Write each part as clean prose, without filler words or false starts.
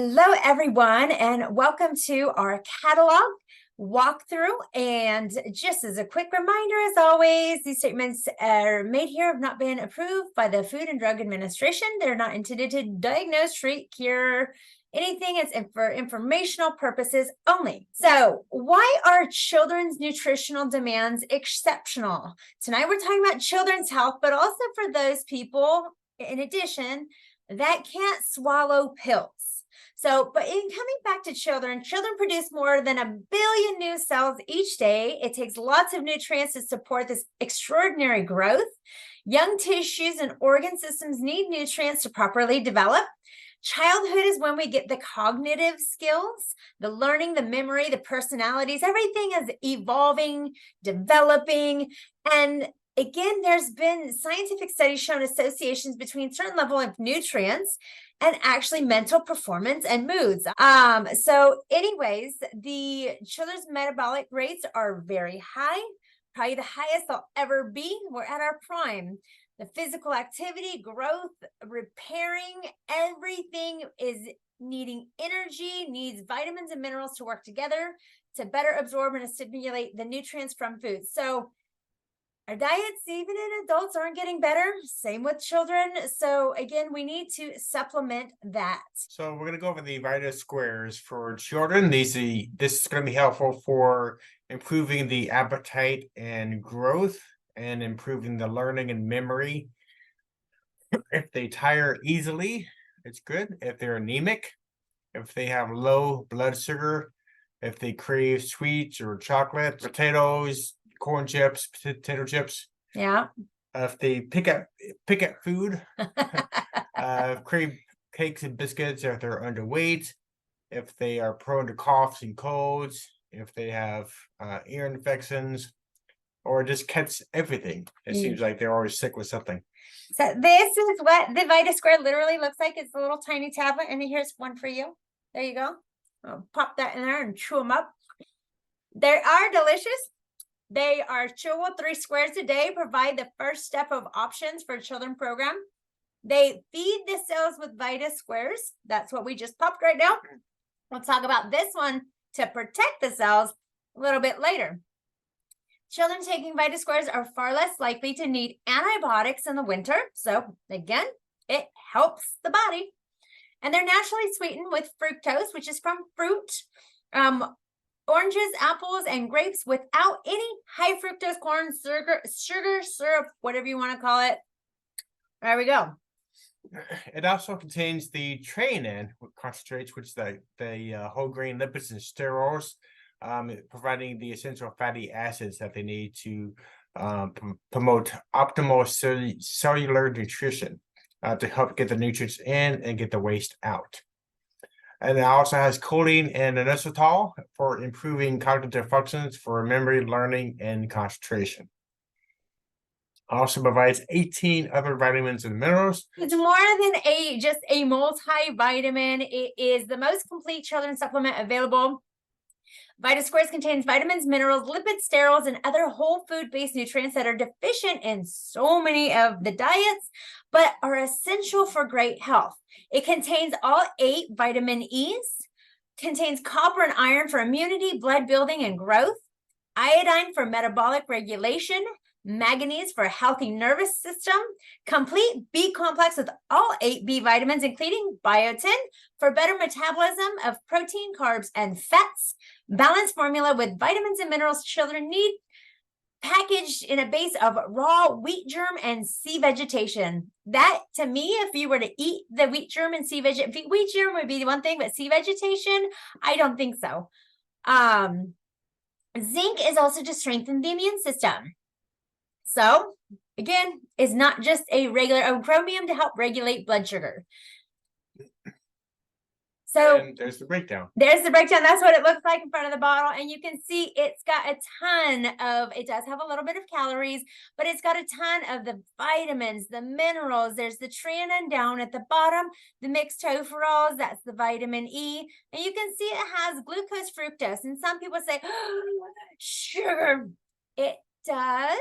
Hello, everyone, and welcome to our catalog walkthrough. And just as a quick reminder, as always, these statements are made here have not been approved by the Food and Drug Administration. They're not intended to diagnose, treat, cure anything. It's for informational purposes only. So why are children's nutritional demands exceptional? Tonight, we're talking about children's health, but also for those people, in addition, that can't swallow pills. So, but in coming back to children produce more than 1 billion new cells each day. It takes lots of nutrients to support this extraordinary growth. Young tissues and organ systems need nutrients to properly develop. Childhood is when we get the cognitive skills, the learning, the memory, the personalities. Everything is evolving, developing, and again, there's been scientific studies showing associations between certain level of nutrients and actually mental performance and moods. So anyways, the children's metabolic rates are very high, probably the highest they'll ever be. We're at our prime. The physical activity, growth, repairing, everything is needing energy, needs vitamins and minerals to work together to better absorb and stimulate the nutrients from food. So our diets, even in adults, aren't getting better. Same with children. So again, we need to supplement that. So we're going to go over the Vita squares for children. This is going to be helpful for improving the appetite and growth and improving the learning and memory. If they tire easily, it's good. If they're anemic, if they have low blood sugar, if they crave sweets or chocolate, potatoes, corn chips, potato chips. Yeah. If they pick at food, crave cakes and biscuits if they're underweight, if they are prone to coughs and colds, if they have ear infections, or just catch everything. It seems like they're always sick with something. So this is what the Vita Square literally looks like. It's a little tiny tablet, and here's one for you. There you go. I'll pop that in there and chew them up. They are delicious. They are chewable 3 squares a day, provide the first step of options for a children program. They feed the cells with Vita squares. That's what we just popped right now. We'll talk about this one to protect the cells a little bit later. Children taking Vita squares are far less likely to need antibiotics in the winter. So again, it helps the body. And they're naturally sweetened with fructose, which is from fruit. Oranges, apples, and grapes without any high fructose corn, sugar, syrup, whatever you want to call it. There we go. It also contains the treanin concentrates, which is the whole grain lipids and sterols, providing the essential fatty acids that they need to promote optimal cellular nutrition to help get the nutrients in and get the waste out. And it also has choline and inositol for improving cognitive functions for memory, learning, and concentration. Also provides 18 other vitamins and minerals. It's more than just a multivitamin. It is the most complete children's supplement available. Vita Squares contains vitamins, minerals, lipids, sterols, and other whole food-based nutrients that are deficient in so many of the diets, but are essential for great health. It contains all 8 vitamin E's, contains copper and iron for immunity, blood building, and growth, iodine for metabolic regulation, manganese for a healthy nervous system, complete B complex with all 8 B vitamins, including biotin for better metabolism of protein, carbs, and fats, balanced formula with vitamins and minerals children need, packaged in a base of raw wheat germ and sea vegetation. That, to me, if you were to eat the wheat germ and sea vegetation, wheat germ would be one thing, but sea vegetation, I don't think so. Zinc is also to strengthen the immune system. So, again, it's not just a regular chromium to help regulate blood sugar. So and there's the breakdown. There's the breakdown. That's what it looks like in front of the bottle. And you can see it's got a ton of, it does have a little bit of calories, but it's got a ton of the vitamins, the minerals. There's the treanin down at the bottom, the mixed tofurals, that's the vitamin E. And you can see it has glucose, fructose. And some people say, oh, sugar. It does.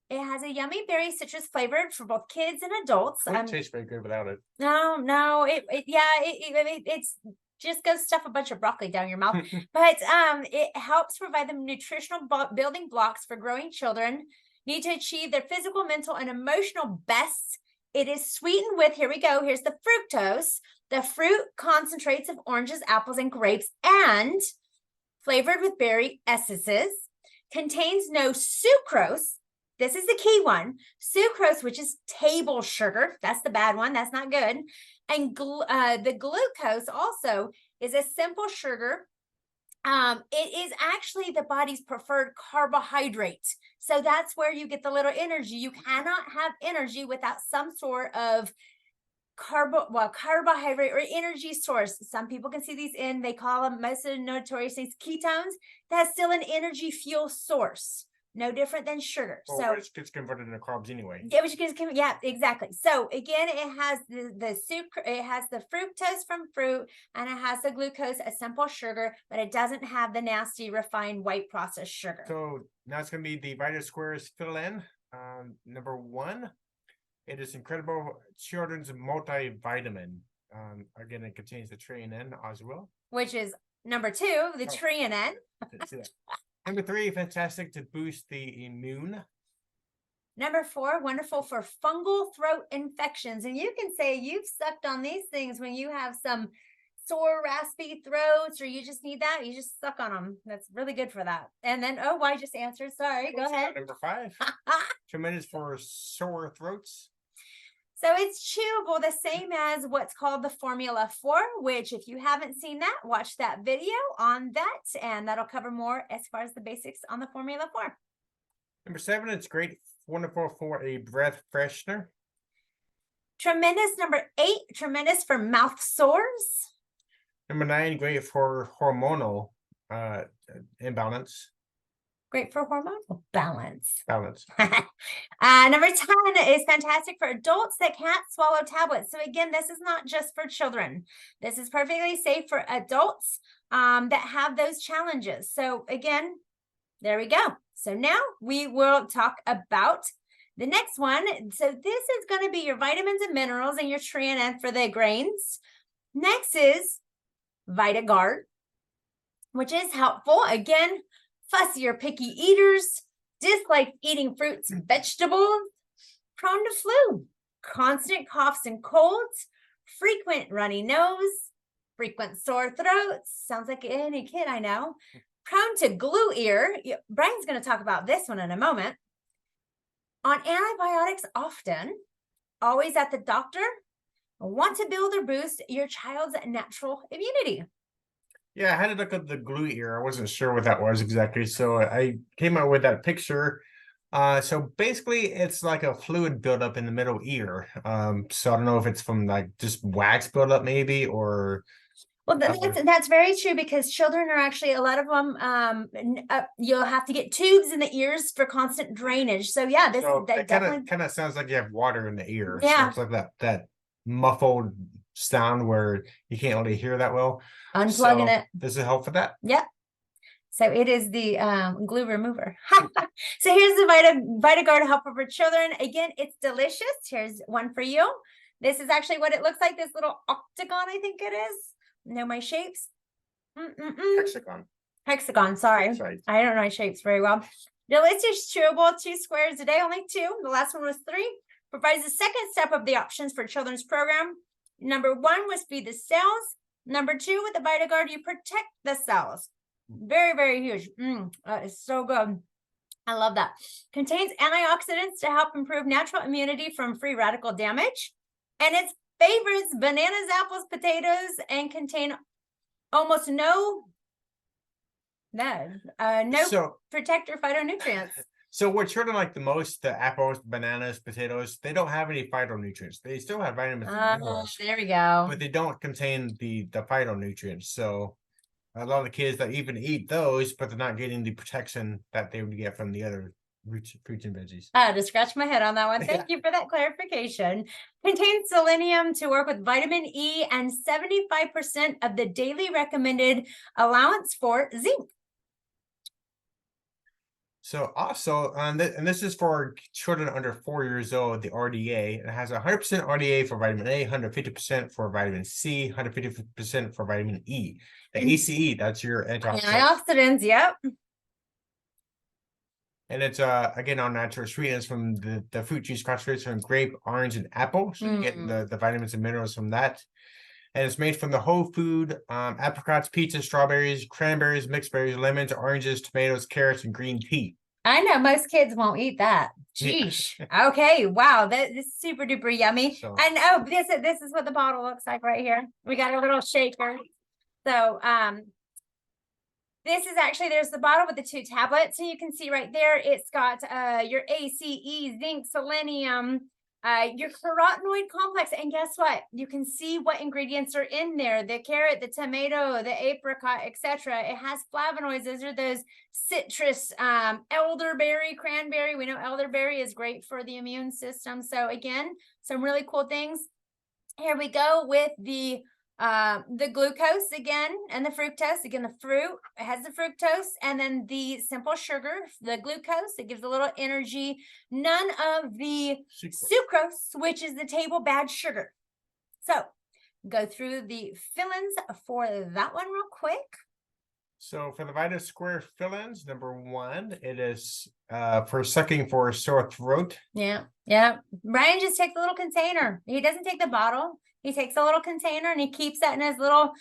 It has a yummy berry citrus flavor for both kids and adults. It tastes very good without it. No, it's just go stuff a bunch of broccoli down your mouth. But it helps provide them nutritional building blocks for growing children need to achieve their physical, mental, and emotional best. It is sweetened with, here we go, here's the fructose, the fruit concentrates of oranges, apples, and grapes, and flavored with berry essences, contains no sucrose. This is the key one. Sucrose, which is table sugar. That's the bad one. That's not good. And the glucose also is a simple sugar. It is actually the body's preferred carbohydrate. So that's where you get the little energy. You cannot have energy without some sort of carbohydrate or energy source. Some people can see these in, they call them, most of the notorious things, ketones. That's still an energy fuel source. No different than sugar. Well, so it gets converted into carbs anyway. Yeah, which gets, yeah, exactly. So again, it has the sucre, it has the fructose from fruit, and it has the glucose, a simple sugar, but it doesn't have the nasty refined white processed sugar. So now it's going to be the Vita Squares fill in. Number 1, it is incredible children's multivitamin. Again, it contains the treanin as well, which is number 2, the treanin. Number 3, fantastic to boost the immune. Number 4, wonderful for fungal throat infections. And you can say you've sucked on these things when you have some sore, raspy throats, or you just need that. You just suck on them. That's really good for that. And then, oh, I just answered. Sorry, go ahead. Number 5, tremendous for sore throats. So it's chewable, the same as what's called the Formula 4, which if you haven't seen that, watch that video on that, and that'll cover more as far as the basics on the Formula 4. Number 7, it's great, wonderful for a breath freshener. Tremendous. Number 8, tremendous for mouth sores. Number 9, great for hormonal imbalance. Great for hormonal balance. Balance. Number 10 is fantastic for adults that can't swallow tablets. So again, this is not just for children. This is perfectly safe for adults that have those challenges. So again, there we go. So now we will talk about the next one. So this is going to be your vitamins and minerals and your treanin for the grains. Next is VitaGuard, which is helpful. Again, fussy or picky eaters, dislike eating fruits and vegetables, prone to flu, constant coughs and colds, frequent runny nose, frequent sore throats. Sounds like any kid I know. Prone to glue ear. Brian's going to talk about this one in a moment. On antibiotics often, always at the doctor, want to build or boost your child's natural immunity. Yeah, I had to look up the glue ear. I wasn't sure what that was exactly. So I came out with that picture. So basically it's like a fluid buildup in the middle ear. So I don't know if it's from like just wax buildup maybe, or well, that's very true, because children are actually, a lot of them, you'll have to get tubes in the ears for constant drainage. So yeah, that definitely kind of sounds like you have water in the ear. Yeah. So it's like that muffled sound where you can't really hear that well. Unplugging it. Does it help for that? Yep. So it is the glue remover. So here's the VitaGuard helper for children. Again, it's delicious. Here's one for you. This is actually what it looks like. This little octagon, I think it is. Know my shapes? Hexagon. Sorry. Right. I don't know my shapes very well. Delicious, chewable, 2 squares a day, only 2. The last one was 3. Provides the second step of the options for children's program. Number 1 was feed the cells. Number 2, with the VitaGuard, you protect the cells. Very, very huge. It's so good. I love that. Contains antioxidants to help improve natural immunity from free radical damage. And it favors bananas, apples, potatoes, and contain almost no protector phytonutrients. So what children like the most, the apples, bananas, potatoes, they don't have any phytonutrients. They still have vitamins and minerals, There we go. but they don't contain the phytonutrients. So a lot of the kids that even eat those, but they're not getting the protection that they would get from the other fruits and veggies. To scratch my head on that one. Thank you for that clarification. Contains selenium to work with vitamin E and 75% of the daily recommended allowance for zinc. So also, and this is for children under 4 years old, the RDA. It has 100% RDA for vitamin A, 150% for vitamin C, 150% for vitamin E. The ACE, that's your antioxidant. Antioxidants, yep. And it's again all natural sweeteners from the fruit juice concentrates from grape, orange, and apple. So you get the vitamins and minerals from that. And it's made from the whole food, apricots, peaches, strawberries, cranberries, mixed berries, lemons, oranges, tomatoes, carrots, and green tea. I know most kids won't eat that. Sheesh. Yeah. Okay. Wow. That is super duper yummy. So, and oh, this is what the bottle looks like right here. We got a little shaker. So this is actually, there's the bottle with the 2 tablets. So you can see right there, it's got your ACE, zinc, selenium, your carotenoid complex. And guess what? You can see what ingredients are in there. The carrot, the tomato, the apricot, etc. It has flavonoids. Those are those citrus, elderberry, cranberry. We know elderberry is great for the immune system. So again, some really cool things. Here we go with the glucose again, and the fructose. Again, the fruit, it has the fructose, and then the simple sugar, the glucose, it gives a little energy. None of the sucrose, which is the table bad sugar. So go through the fill-ins for that one real quick. So for the Vita Square fill-ins, number 1, it is for sucking for sore throat. Yeah. Ryan just takes a little container. He doesn't take the bottle. He takes a little container and he keeps that in his little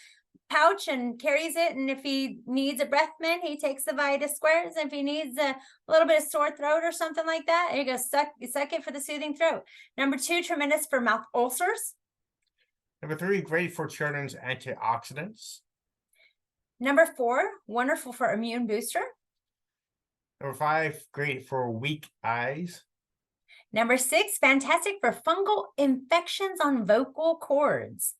pouch and carries it. And if he needs a breath mint, he takes the Vita Squares. If he needs a little bit of sore throat or something like that, he goes suck it for the soothing throat. Number 2, tremendous for mouth ulcers. Number 3, great for children's antioxidants. Number 4, wonderful for immune booster. Number 5, great for weak eyes. Number 6, fantastic for fungal infections on vocal cords.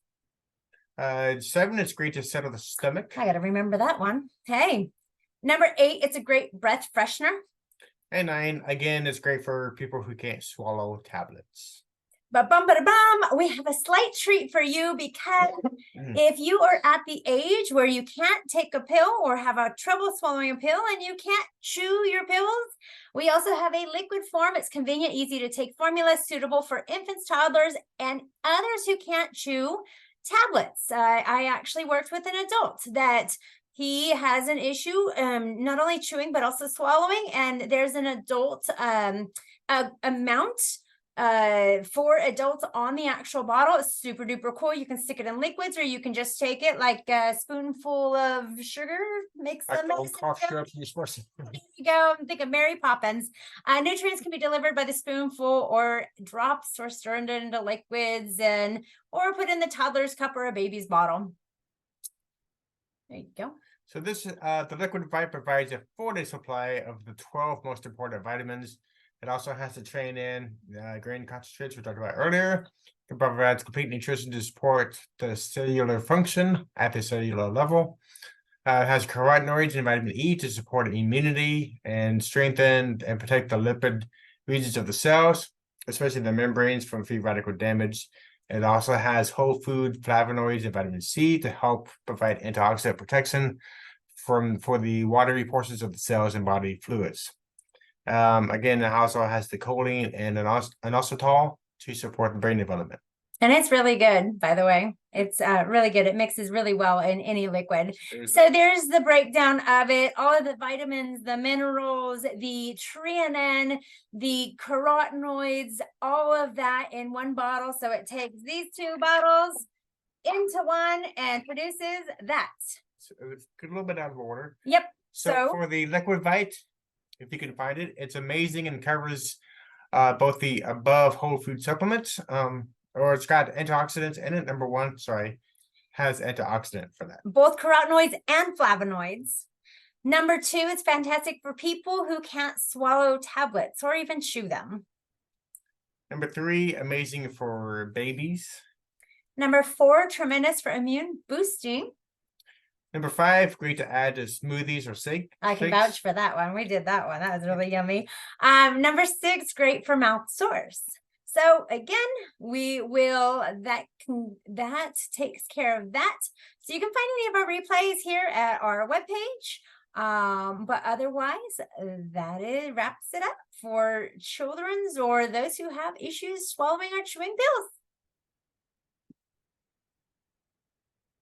7, it's great to settle the stomach. I got to remember that one. Hey. Number 8, it's a great breath freshener. And 9, again, it's great for people who can't swallow tablets. We have a slight treat for you, because if you are at the age where you can't take a pill or have a trouble swallowing a pill and you can't chew your pills, we also have a liquid form. It's convenient, easy to take formula suitable for infants, toddlers, and others who can't chew tablets. I actually worked with an adult that he has an issue, not only chewing, but also swallowing. And there's an adult amount for adults on the actual bottle. It's super duper cool. You can stick it in liquids, or you can just take it like a spoonful of sugar. Makes a cough syrup. There you go. Think of Mary Poppins. Nutrients can be delivered by the spoonful or drops, or stirred into liquids, or put in the toddler's cup or a baby's bottle. There you go. So this the liquid vitamin provides a 4-day supply of the 12 most important vitamins. It also has to train in grain concentrates we talked about earlier. It provides complete nutrition to support the cellular function at the cellular level. It has carotenoids and vitamin E to support immunity and strengthen and protect the lipid regions of the cells, especially the membranes, from free radical damage. It also has whole food flavonoids and vitamin C to help provide antioxidant protection for the watery portions of the cells and body fluids. Again, it also has the choline and an inositol to support the brain development. And it's really good, by the way. It's really good. It mixes really well in any liquid. So there's the breakdown of it. All of the vitamins, the minerals, the treonine, the carotenoids, all of that in one bottle. So it takes these 2 bottles into one and produces that. So it's a little bit out of order. Yep. So for the liquid vite, if you can find it, it's amazing and covers both the above whole food supplements, or it's got antioxidants in it. Number 1, has antioxidant for that. Both carotenoids and flavonoids. Number 2, it's fantastic for people who can't swallow tablets or even chew them. Number 3, amazing for babies. Number 4, tremendous for immune boosting. Number 5, great to add to smoothies or shakes. I can vouch for that one. We did that one. That was really yummy. Number 6, great for mouth sores. So again, that takes care of that. So you can find any of our replays here at our webpage, But otherwise, that wraps it up for children's or those who have issues swallowing or chewing pills.